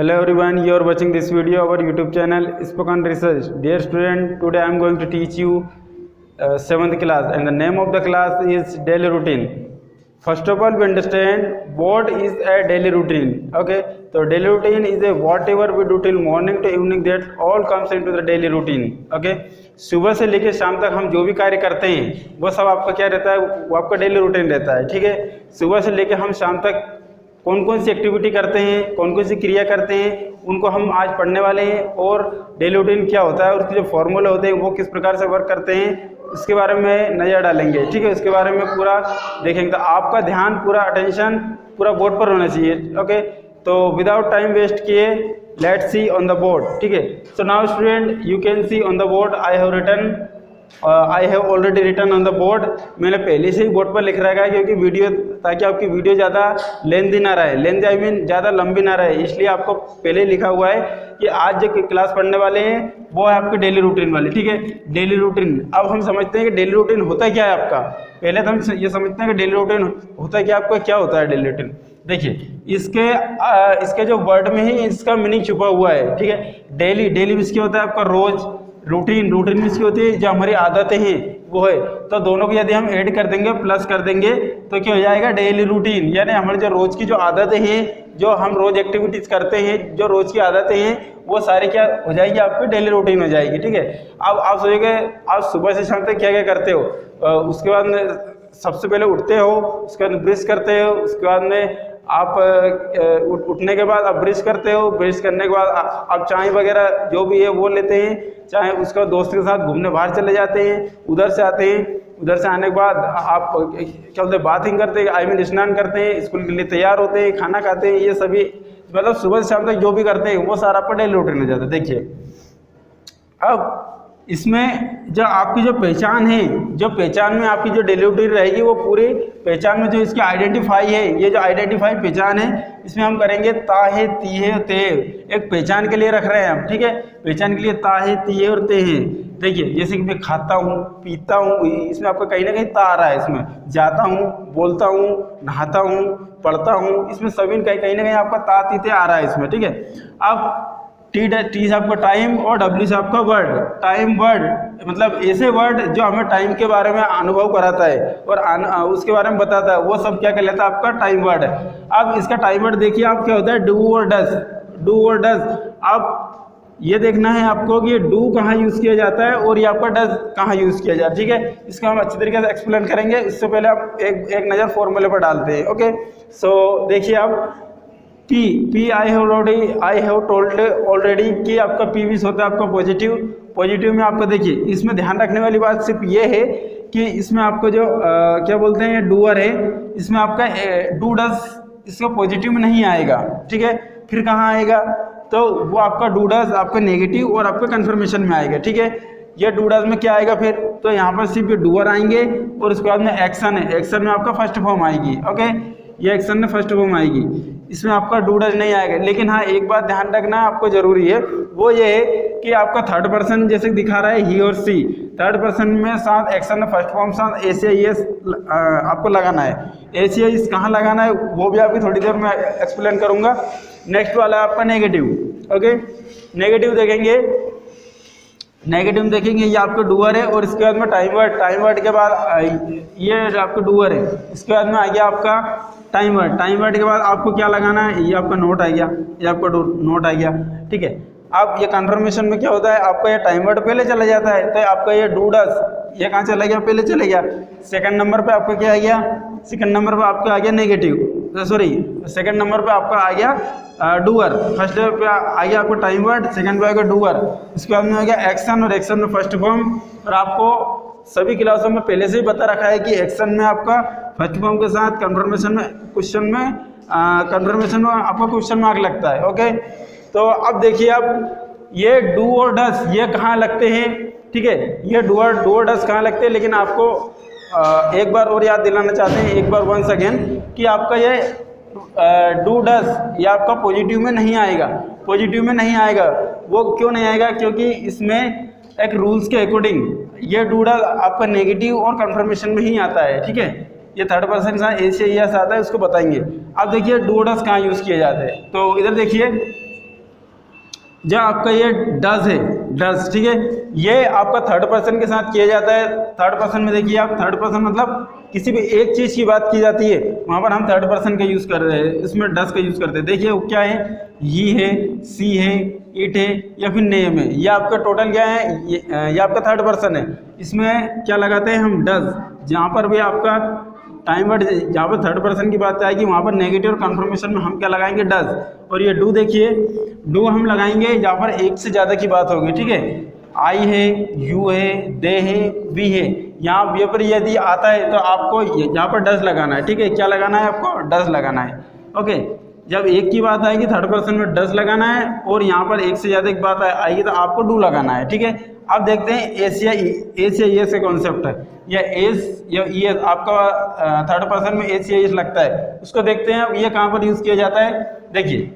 Hello everyone, you are watching this video our YouTube channel Spoken Research. Dear student, today I am going to teach you 7th class and the name of the class is daily routine. First of all, we understand what is a daily routine. Okay, so daily routine is a whatever we do till morning to evening, that all comes into the daily routine. Okay, सुबह से लेकर शाम तक हम जो भी कार्य करते हैं वो सब आपका क्या रहता है, वो आपका डेली रूटीन रहता है. ठीक है, सुबह से लेकर हम शाम तक कौन कौन सी एक्टिविटी करते हैं, कौन कौन सी क्रिया करते हैं, उनको हम आज पढ़ने वाले हैं. और डेली रूटीन क्या होता है, उसके जो फॉर्मूले होते हैं वो किस प्रकार से वर्क करते हैं, उसके बारे में नज़र डालेंगे. ठीक है, उसके बारे में पूरा देखेंगे. तो आपका ध्यान पूरा अटेंशन पूरा बोर्ड पर होना चाहिए. ओके, तो विदाउट टाइम वेस्ट किए let's see on the board. ठीक है, so now student you can see on the board I have already written on the board. मैंने पहले से ही बोर्ड पर लिख रखा है क्योंकि वीडियो, ताकि आपकी वीडियो ज़्यादा लेंथी ना रहे, लेंथी आई मीन ज़्यादा लंबी ना रहे, इसलिए आपको पहले लिखा हुआ है कि आज जो क्लास पढ़ने वाले हैं वो है आपके डेली रूटीन वाले. ठीक है, डेली रूटीन. अब हम समझते हैं कि डेली रूटीन होता क्या है आपका. पहले तो हम ये समझते हैं कि डेली रूटीन होता क्या, आपका क्या होता है डेली रूटीन. देखिए, इसके जो वर्ड में ही इसका मीनिंग छुपा हुआ है. ठीक है, डेली, डेली मीन्स क्या होता है आपका रोज. रूटीन, रूटीन मीन्स की होती है जो हमारी आदतें हैं वो है. तो दोनों को यदि हम ऐड कर देंगे, प्लस कर देंगे, तो क्या हो जाएगा डेली रूटीन. यानी हमारी जो रोज़ की जो आदतें हैं, जो हम रोज़ एक्टिविटीज़ करते हैं, जो रोज़ की आदतें हैं, वो सारी क्या हो जाएगी, आपकी डेली रूटीन हो जाएगी. ठीक है, अब आप सोचेंगे आप सुबह से शाम तक क्या क्या करते हो. उसके बाद में सबसे पहले उठते हो, उसके बाद ब्रश करते हो, उसके बाद में आप उठने के बाद आप ब्रश करते हो, ब्रश करने के बाद आप चाय वगैरह जो भी है वो लेते हैं, चाहे उसका दोस्त के साथ घूमने बाहर चले जाते हैं, उधर से आते हैं, उधर से आने के बाद आप क्या बोलते हैं बाथिंग करते हैं, आई मीन स्नान करते हैं, स्कूल के लिए तैयार होते हैं, खाना खाते हैं. ये सभी मतलब सुबह से शाम तक जो भी करते हैं वो सारा आपका डेली रूटीन हो जाता है. देखिए, अब इसमें जो आपकी जो पहचान है, जो पहचान में आपकी जो डेली रूटीन रहेगी, वो पूरी पहचान में जो इसकी आइडेंटिफाई है, ये जो आइडेंटिफाई पहचान है, इसमें हम करेंगे ता है, ती है, ते. एक पहचान के लिए रख रहे हैं हम. ठीक है, पहचान के लिए ता है, ती है और ते हैं. देखिए, जैसे कि मैं खाता हूँ, पीता हूँ, इसमें आपका कहीं ना कहीं ता आ रहा है. इसमें जाता हूँ, बोलता हूँ, नहाता हूँ, पढ़ता हूँ, इसमें सभी कहीं ना कहीं आपका ता तीते आ रहा है इसमें. ठीक है, अब टी से आपका टाइम और डब्ल्यू से आपका वर्ड. टाइम वर्ड मतलब ऐसे वर्ड जो हमें टाइम के बारे में अनुभव कराता है और उसके बारे में बताता है, वो सब क्या कहलाता है, आपका टाइम वर्ड है. अब इसका टाइम वर्ड देखिए आप क्या होता है, डू और डज. डू और डज. अब ये देखना है आपको कि डू कहाँ यूज़ किया जाता है और ये आपका डज कहाँ यूज़ किया जाता है. ठीक है, इसको हम अच्छी तरीके से एक्सप्लेन करेंगे. इससे पहले आप एक नज़र फॉर्मूले पर डालते हैं. ओके, सो देखिए आप P I have told already कि आपका पी मीन्स होता है आपका पॉजिटिव. पॉजिटिव में आपको देखिए, इसमें ध्यान रखने वाली बात सिर्फ ये है कि इसमें आपको जो क्या बोलते हैं डूअर है, इसमें आपका डू डज इसका पॉजिटिव में नहीं आएगा. ठीक है, फिर कहाँ आएगा, तो वो आपका डू डज आपका नेगेटिव और आपका कन्फर्मेशन में आएगा. ठीक है, ये डू डज में क्या आएगा फिर, तो यहाँ पर सिर्फ ये डूअर आएंगे और उसके बाद में एक्शन है, एक्शन में आपका फर्स्ट फॉर्म आएगी. ओके, ये एक्शन में फर्स्ट फॉर्म आएगी, इसमें आपका डू डज नहीं आएगा. लेकिन हाँ, एक बात ध्यान रखना आपको जरूरी है, वो ये है कि आपका थर्ड पर्सन जैसे दिखा रहा है ही और सी, थर्ड पर्सन में साथ एक्शन में फर्स्ट फॉर्म साथ एसीआईएस आपको लगाना है. एसीआईएस कहाँ लगाना है वो भी आपकी थोड़ी देर में एक्सप्लेन करूँगा. नेक्स्ट वाला है आपका नेगेटिव. ओके, नेगेटिव देखेंगे, नेगेटिव देखेंगे ये आपका डूअर है और इसके बाद में टाइम वर्ड. टाइम वर्ड के बाद ये आपका डूअर है, इसके बाद में आ गया आपका टाइम वर्ड. टाइम वर्ड के बाद आपको क्या लगाना है, ये आपका नोट आ गया, ये आपका नोट आ गया. ठीक है, अब ये कन्फर्मेशन में क्या होता है, आपका ये टाइम वर्ड पहले चला जाता है, तो आपका ये डू डज ये कहाँ चला गया, पहले चले गया. सेकंड नंबर पे आपका क्या आ गया, सेकंड नंबर पे आपका आ गया नेगेटिव, सॉरी सेकंड नंबर पे आपका आ गया डूअर. फर्स्ट पे आ गया आपको टाइम वर्ड, सेकंड पे आ गया डूअर, इसके बाद में आ गया एक्शन और एक्शन में फर्स्ट फॉर्म. और आपको सभी क्लासों में पहले से ही बता रखा है कि एक्शन में आपका फर्स्ट फॉर्म के साथ कन्फर्मेशन में क्वेश्चन में कन्फर्मेशन में आपका क्वेश्चन मार्क लगता है. ओके, तो अब देखिए आप ये डू और डज ये कहाँ लगते हैं. ठीक है, ये डू और डज कहाँ लगते हैं, लेकिन आपको एक बार और याद दिलाना चाहते हैं, एक बार वंस अगेन, कि आपका ये डू डज ये आपका पॉजिटिव में नहीं आएगा. पॉजिटिव में नहीं आएगा, वो क्यों नहीं आएगा, क्योंकि इसमें एक रूल्स के अकॉर्डिंग ये डू डज आपका नेगेटिव और कन्फर्मेशन में ही आता है. ठीक है, ये थर्ड पर्सन के साथ एसीआईएस आता है, उसको बताएंगे. अब देखिए डू डज कहाँ यूज़ किए जाते हैं, तो इधर देखिए जो आपका ये डज है, डज, ठीक है, ये आपका थर्ड पर्सन के साथ किया जाता है। थर्ड पर्सन में देखिए आप, थर्ड पर्सन मतलब किसी भी एक चीज़ की बात की जाती है, वहाँ पर हम थर्ड पर्सन का यूज़ कर रहे हैं, इसमें डज का यूज़ करते हैं। देखिए वो क्या है, ये है, सी है, इट है या फिर नेम है, ये आपका टोटल क्या है, ये आपका थर्ड पर्सन है। इसमें क्या लगाते हैं हम, डज। जहाँ पर भी आपका टाइम वर्ड, जहाँ पर थर्ड पर्सन की बात आएगी वहाँ पर नेगेटिव और कन्फर्मेशन में हम क्या लगाएंगे, डज। और ये डू, देखिए डू हम लगाएंगे जहाँ पर एक से ज़्यादा की बात होगी, ठीक है, आई है, यू है, दे है, वी है। यहाँ ये पर यदि आता है तो आपको यहाँ पर डज लगाना है, ठीक है, क्या लगाना है आपको, डज लगाना है। ओके, जब एक की बात आएगी थर्ड पर्सन में डज लगाना है, और यहाँ पर एक से ज़्यादा की बात आएगी तो आपको डू लगाना है, ठीक है। अब देखते हैं एस या एस का कॉन्सेप्ट है, या एस या ई एस, आपका थर्ड पर्सन में एस या एस लगता है, उसको देखते हैं अब ये कहाँ पर यूज़ किया जाता है। देखिए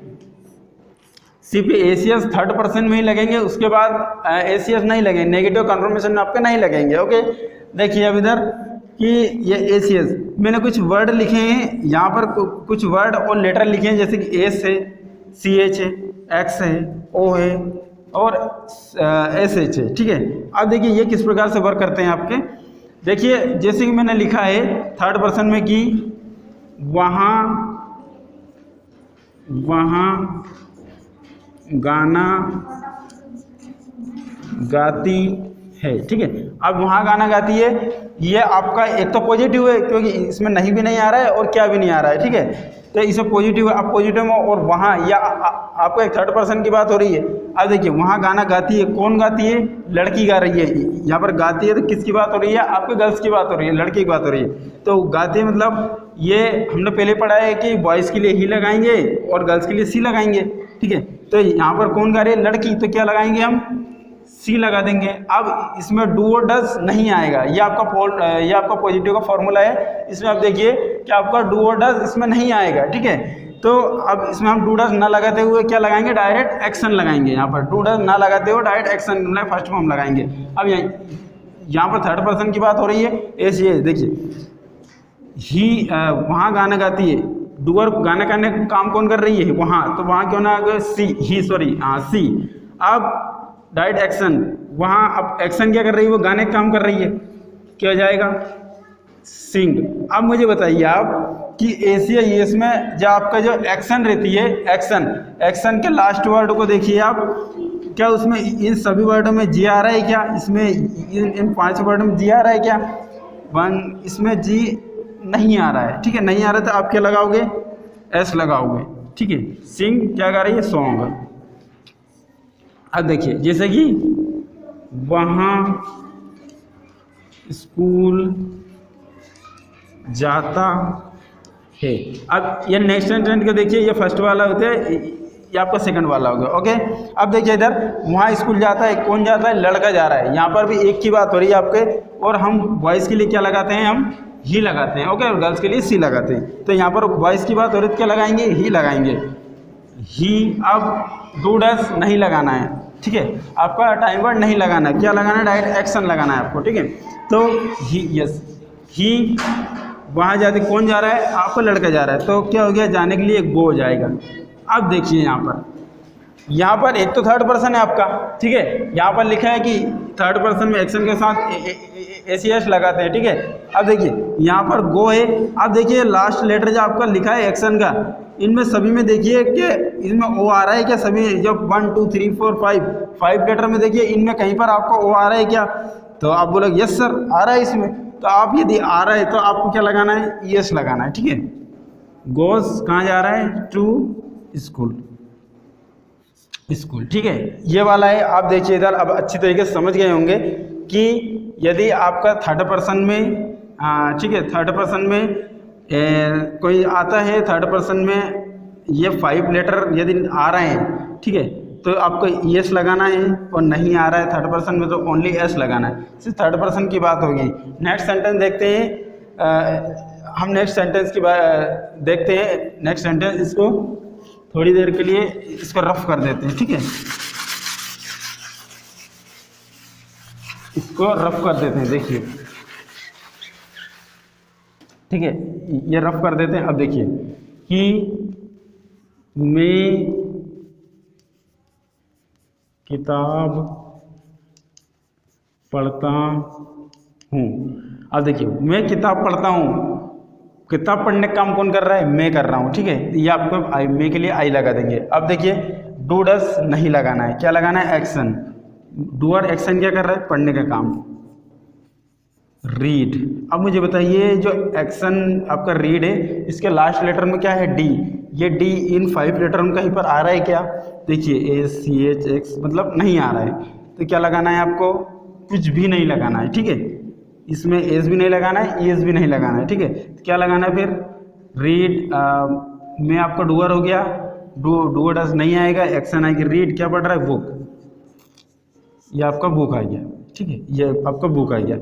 सिर्फ एसीएस थर्ड पर्सन में ही लगेंगे, उसके बाद एसीएस नहीं लगेंगे, नेगेटिव कन्फर्मेशन में आपके नहीं लगेंगे। ओके, देखिए अब इधर कि ये एसीएस, मैंने कुछ वर्ड लिखे हैं यहाँ पर, कुछ वर्ड और लेटर लिखे हैं, जैसे कि एस है, सी एच है, एक्स है, ओ है और एस एच है, ठीक है। अब देखिए ये किस प्रकार से वर्क करते हैं आपके, देखिए जैसे कि मैंने लिखा है थर्ड पर्सन में कि वहाँ गाना गाती है, ठीक है। अब वहाँ गाना गाती है, ये आपका एक तो पॉजिटिव है क्योंकि इसमें नहीं भी नहीं आ रहा है और क्या भी नहीं आ रहा है, ठीक है, तो इसमें पॉजिटिव है। अब पॉजिटिव में और वहाँ या आपको एक थर्ड पर्सन की बात हो रही है। अब देखिए वहाँ गाना गाती है, कौन गाती है, लड़की गा रही है। यहाँ पर गाती है तो किसकी बात हो रही है, आपके गर्ल्स की बात हो रही है, लड़की की बात हो रही है। तो गाती है मतलब ये हमने पहले पढ़ा है कि बॉयज़ के लिए ही लगाएंगे और गर्ल्स के लिए सी लगाएंगे, ठीक है। तो यहाँ पर कौन गा रही है, लड़की, तो क्या लगाएंगे हम, सी लगा देंगे। अब इसमें डू और डज नहीं आएगा, ये आपका पॉजिटिव का फॉर्मूला है। इसमें आप देखिए कि आपका डू और डज इसमें नहीं आएगा, ठीक है। तो अब इसमें हम डू डज ना लगाते हुए क्या लगाएंगे, डायरेक्ट एक्शन लगाएंगे। यहाँ पर डू डज ना लगाते हुए डायरेक्ट एक्शन मतलब फर्स्ट फॉर्म लगाएंगे। अब यहाँ पर थर्ड पर्सन की बात हो रही है, ऐसे ये देखिए ही वहाँ गाना गाती है, डूअर गाना गाने का काम कौन कर रही है, वहाँ, तो वहाँ क्यों ना सी, ही, सॉरी हाँ सी। अब डायरेक्ट एक्शन, वहाँ अब एक्शन क्या कर रही है, वो गाने का काम कर रही है, क्या हो जाएगा, सिंग। अब मुझे बताइए आप कि एस या एस में जो आपका जो एक्शन रहती है, एक्शन के लास्ट वर्ड को देखिए आप, क्या उसमें इन सभी वर्डों में जी आ रहा है क्या, इसमें इन 5 वर्डों में जी आ रहा है क्या, इसमें जी नहीं आ रहा है, ठीक है, नहीं आ रहा तो आप क्या लगाओगे, एस लगाओगे, ठीक है। सिंग क्या गा रही है, सॉन्ग। अब देखिए जैसे कि वहाँ स्कूल जाता है। अब ये नेक्स्ट सेंटेंस को देखिए, ये फर्स्ट वाला होता है, ये आपका सेकंड वाला होगा। ओके, अब देखिए इधर वहाँ स्कूल जाता है, कौन जाता है, लड़का जा रहा है। यहाँ पर भी एक की बात हो रही है आपके, और हम बॉयज़ के लिए क्या लगाते हैं, हम ही लगाते हैं। ओके, और गर्ल्स के लिए सी लगाते हैं। तो यहाँ पर बॉयज़ की बात हो रही है, क्या लगाएंगे, ही लगाएंगे, ही। अब डू डज नहीं लगाना है, ठीक है, आपका टाइम वर्ड नहीं लगाना है, क्या लगाना है, डायरेक्ट एक्शन लगाना है आपको, ठीक है। तो ही, यस, ही वहाँ जाते, कौन जा रहा है, आपका लड़का जा रहा है, तो क्या हो गया, जाने के लिए गो हो जाएगा। अब देखिए यहाँ पर एक तो थर्ड पर्सन है आपका, ठीक है, यहाँ पर लिखा है कि थर्ड पर्सन में एक्शन के साथ एस लगाते हैं, ठीक है। अब देखिए यहाँ पर गो है। अब देखिए लास्ट लेटर जो आपका लिखा है एक्शन का, इनमें सभी में देखिए कि इसमें ओ आ रहा है क्या, सभी जब 1 2 3 4 5 लेटर में देखिए इनमें कहीं पर आपको ओ आ रहा है क्या, तो आप बोलोगे यस सर आ रहा है इसमें। तो आप यदि आ रहा है तो आपको क्या लगाना है, यस लगाना है, ठीक है। गोज कहाँ जा रहा है, टू स्कूल, ठीक है, ये वाला है। आप देखिए इधर अब अच्छी तरीके से समझ गए होंगे कि यदि आपका थर्ड पर्सन में, ठीक है, थर्ड पर्सन में कोई आता है, थर्ड पर्सन में ये 5 लेटर यदि आ रहे हैं, ठीक है, तो आपको यस लगाना है, और नहीं आ रहा है थर्ड पर्सन में तो ओनली एस लगाना है। सिर्फ थर्ड पर्सन की बात होगी। नेक्स्ट सेंटेंस देखते हैं, हम नेक्स्ट सेंटेंस की बात देखते हैं। नेक्स्ट सेंटेंस, इसको थोड़ी देर के लिए इसको रफ कर देते हैं, ठीक है, इसको रफ कर देते हैं, देखिए, ठीक है, ये रफ कर देते हैं। अब देखिए कि मैं किताब पढ़ता हूँ। अब देखिए मैं किताब पढ़ता हूँ, किताब पढ़ने का काम कौन कर रहा है, मैं कर रहा हूँ, ठीक है। ये आपको आई, मैं के लिए आई लगा देंगे। अब देखिए डू डस नहीं लगाना है, क्या लगाना है, एक्शन। डूअर एक्शन क्या कर रहा है, पढ़ने का काम, रीड। अब मुझे बताइए जो एक्शन आपका रीड है, इसके लास्ट लेटर में क्या है, डी। ये डी इन 5 लेटर में कहीं पर आ रहा है क्या, देखिए ACH मतलब नहीं आ रहा है, तो क्या लगाना है आपको, कुछ भी नहीं लगाना है, ठीक है। इसमें एस भी नहीं लगाना है, एस भी नहीं लगाना है, ठीक है। तो क्या लगाना है फिर, रीड। में आपका डूअर हो गया, डूअर डस नहीं आएगा, एक्शन आएगी, रीड क्या पढ़ रहा है, बुक। ये आपका बुक आ गया, ठीक है, ये आपका बुक आ गया।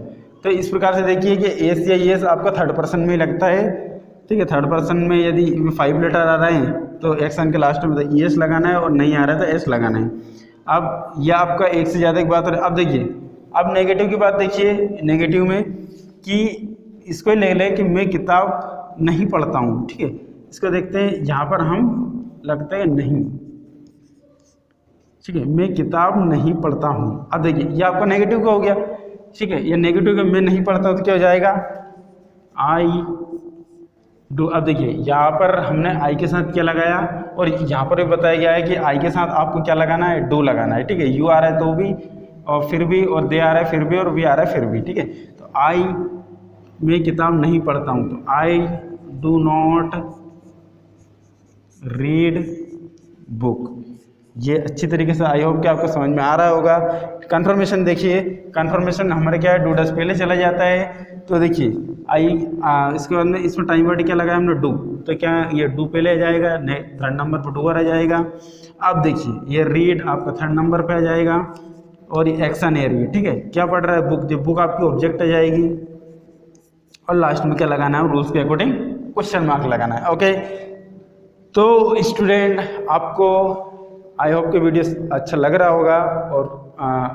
तो इस प्रकार से देखिए कि एस या एस आपका थर्ड पर्सन में लगता है, ठीक है। थर्ड पर्सन में यदि 5 लेटर आ रहे हैं तो एक्शन के लास्ट में तो एस लगाना है, और नहीं आ रहा है तो एस लगाना है। अब यह आपका एक से ज़्यादा की बात हो रही है। अब देखिए अब नेगेटिव की बात देखिए, नेगेटिव में कि इसको ले लें कि मैं किताब नहीं पढ़ता हूँ, ठीक है। इसको देखते हैं, यहाँ पर हम लगता है नहीं, ठीक है, मैं किताब नहीं पढ़ता हूँ। अब देखिए ये आपका नेगेटिव का हो गया, ठीक है। ये नेगेटिव का मैं नहीं पढ़ता हूँ तो क्या हो जाएगा, आई डू। अब देखिए यहाँ पर हमने आई के साथ क्या लगाया, और यहाँ पर भी बताया गया है कि आई के साथ आपको क्या लगाना है, डू लगाना है, ठीक है। यू आ रहा है तो भी, और फिर भी, और दे आ रहा है फिर भी, और भी आ रहा है फिर भी, ठीक है। तो आई मैं किताब नहीं पढ़ता हूँ, तो I do not read book. ये अच्छी तरीके से आई होप कि आपको समझ में आ रहा होगा। कन्फर्मेशन देखिए, कन्फर्मेशन हमारे क्या है, डू डस पहले चला जाता है, तो देखिए आई इसके बाद में इसमें टाइम वर्ड क्या लगाया हमने, डू, तो क्या ये डू पहले आ जाएगा, थर्ड नंबर पर डूअर आ जाएगा। अब देखिए ये रीड आपका थर्ड नंबर पे आ जाएगा, और ये एक्शन एरिया, ठीक है, क्या पढ़ रहा है, बुक। जब बुक आपकी ऑब्जेक्ट आ जाएगी, और लास्ट में क्या लगाना है, रूल्स के अकॉर्डिंग क्वेश्चन मार्क लगाना है, ओके। तो स्टूडेंट आपको आई होप कि वीडियो अच्छा लग रहा होगा, और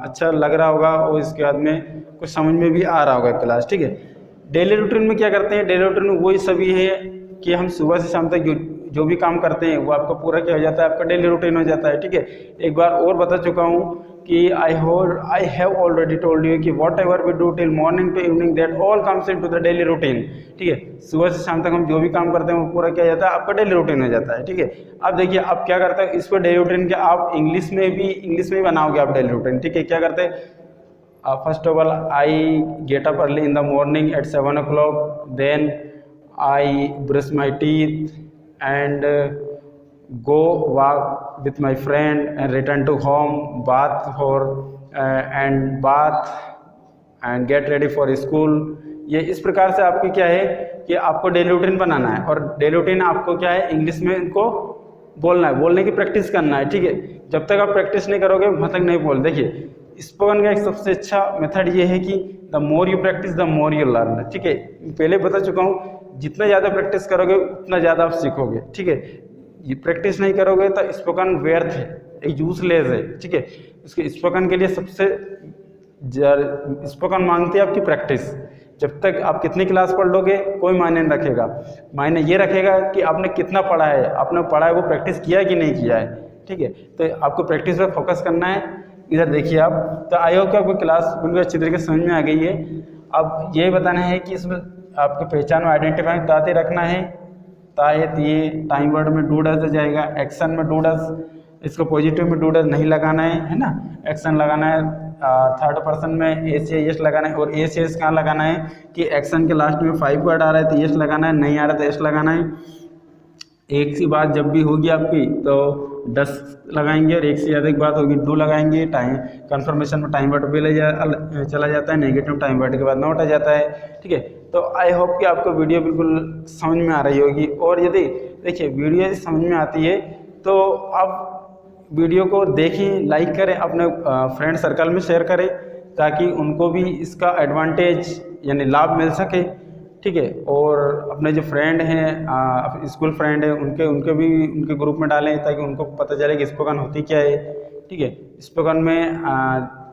अच्छा लग रहा होगा, और इसके बाद में कुछ समझ में भी आ रहा होगा क्लास, ठीक है। डेली रूटीन में क्या करते हैं, डेली रूटीन में वही सभी है कि हम सुबह से शाम तक जो भी काम करते हैं वो आपका पूरा क्या हो जाता है, आपका डेली रूटीन हो जाता है, ठीक है। एक बार और बता चुका हूँ कि I have already told you कि whatever we do till morning to evening that all comes into the daily routine, ठीक है। सुबह से शाम तक हम जो भी काम करते हैं वो पूरा क्या जाता है, आपका डेली रूटीन हो जाता है, ठीक है। अब देखिए आप क्या करते हैं, इस पर डेली रूटीन के आप इंग्लिश में भी बनाओगे आप डेली रूटीन, ठीक है। क्या करते हैं, first of all I get up early in the morning at 7 o'clock, then I brush my teeth and go walk with my friend and return to home, bath and get ready for school। ये इस प्रकार से आपकी क्या है कि आपको daily routine बनाना है, और डेली रूटीन आपको क्या है, इंग्लिश में इनको बोलना है, बोलने की प्रैक्टिस करना है, ठीक है। जब तक आप प्रैक्टिस नहीं करोगे वहाँ तक नहीं बोल। देखिए स्पोकन का एक सबसे अच्छा मेथड ये है कि the more you practice the more you learn, ठीक है। पहले बता चुका हूँ, जितना ज़्यादा प्रैक्टिस करोगे उतना ज़्यादा आप सीखोगे, ठीक है। ये प्रैक्टिस नहीं करोगे तो स्पोकन व्यर्थ है, एक यूजलेस है, ठीक है। उसके स्पोकन के लिए सबसे स्पोकन मांगती है आपकी प्रैक्टिस। जब तक आप कितनी क्लास पढ़ लोगे कोई मायने नहीं रखेगा, मायने ये रखेगा कि आपने कितना पढ़ा है, आपने पढ़ा है वो प्रैक्टिस किया कि नहीं किया है, ठीक है। तो आपको प्रैक्टिस पर फोकस करना है। इधर देखिए आप, तो आई होप कि आपको क्लास बिल्कुल अच्छी तरीके से समझ में आ गई है। अब ये बताना है कि इसमें आपकी पहचान में आइडेंटिफाई ताते रखना है, तायत ये टाइम वर्ड में डू डस आ जाएगा, एक्शन में डू डस, इसको पॉजिटिव में डू डस नहीं लगाना है ना, एक्शन लगाना है। थर्ड पर्सन में एस या एस लगाना है, और एस एस कहाँ लगाना है कि एक्शन के लास्ट में 5 वर्ड आ रहा है तो एस लगाना है, नहीं आ रहा तो एस लगाना है। एक सी बात जब भी होगी आपकी तो डस लगाएंगे, और एक से ज़्यादा की बात होगी डू लगाएंगे। टाइम कन्फर्मेशन में टाइम वर्ड पहले चला जाता है, नेगेटिव टाइम वर्ड के बाद नोट आ जाता है, ठीक है। तो आई होप कि आपको वीडियो बिल्कुल समझ में आ रही होगी, और यदि देखिए वीडियो यदि समझ में आती है तो आप वीडियो को देखें, लाइक करें, अपने फ्रेंड सर्कल में शेयर करें, ताकि उनको भी इसका एडवांटेज यानी लाभ मिल सके, ठीक है। और अपने जो फ्रेंड हैं, स्कूल फ्रेंड हैं, उनके ग्रुप में डालें, ताकि उनको पता चले कि स्पोकन होती क्या है, ठीक है। स्पोकन में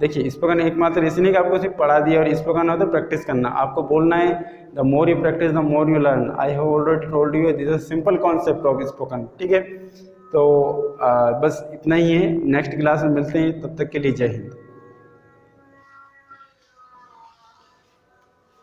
देखिए स्पोकन एकमात्र इसी नहीं कि आपको सिर्फ पढ़ा दिया, और स्पोकन हो तो प्रैक्टिस करना, आपको बोलना है the more you practice the more you learn. I have already told you this is simple concept of spoken, ठीक है। तो बस इतना ही है। नेक्स्ट क्लास में मिलते हैं, तब तक के लिए जय हिंद।